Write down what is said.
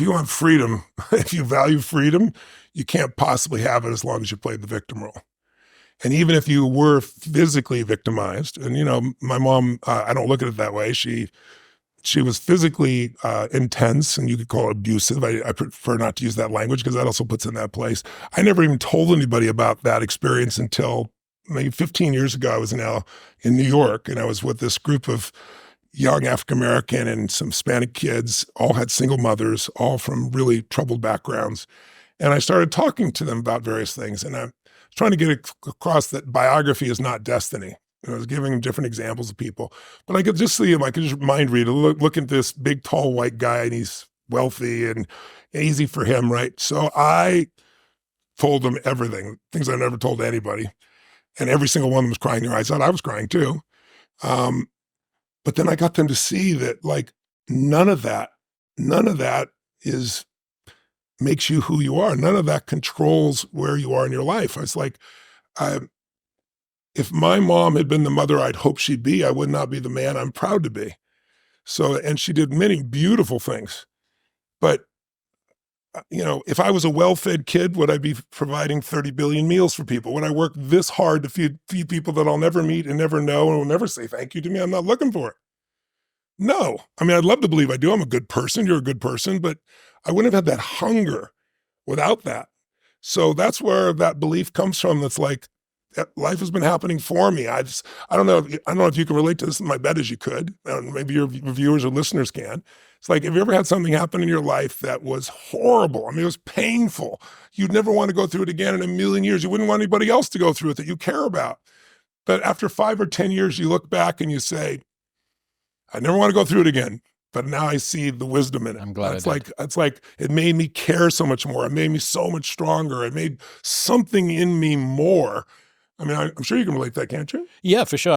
you want freedom, if you value freedom, you can't possibly have it as long as you play the victim role. And even if you were physically victimized, and you know, my mom, I don't look at it that way. She was physically intense, and you could call it abusive. I prefer not to use that language because that also puts in that place. I never even told anybody about that experience until maybe 15 years ago. I was in New York, and I was with this group of young African-American and some Hispanic kids, all had single mothers, all from really troubled backgrounds. And I started talking to them about various things. And I'm trying to get across that biography is not destiny. I was giving them different examples of people, but I could just see him. I could just mind read, look at this big, tall, white guy, and he's wealthy and easy for him, right? So I told them everything, things I never told anybody. And every single one of them was crying their eyes out. I was crying too. But then I got them to see that like none of that is makes you who you are. None of that controls where you are in your life. I was like, if my mom had been the mother I'd hoped she'd be, I would not be the man I'm proud to be. So, and she did many beautiful things. But, you know, if I was a well-fed kid, would I be providing 30 billion meals for people? Would I work this hard to feed people that I'll never meet and never know and will never say thank you to me? I'm not looking for it. No. I mean, I'd love to believe I do. I'm a good person. You're a good person. But I wouldn't have had that hunger without that. So that's where that belief comes from. That's like, life has been happening for me. I don't know if you can relate to this. My bet is you could. Maybe your viewers or listeners can. It's like, have you ever had something happen in your life that was horrible? I mean, it was painful. You'd never want to go through it again in a million years. You wouldn't want anybody else to go through it that you care about. But after 5 or 10 years, you look back and you say, I never want to go through it again. But now I see the wisdom in it. I'm glad it's like it made me care so much more. It made me so much stronger. It made something in me more. I mean, I'm sure you can relate to that, can't you? Yeah, for sure.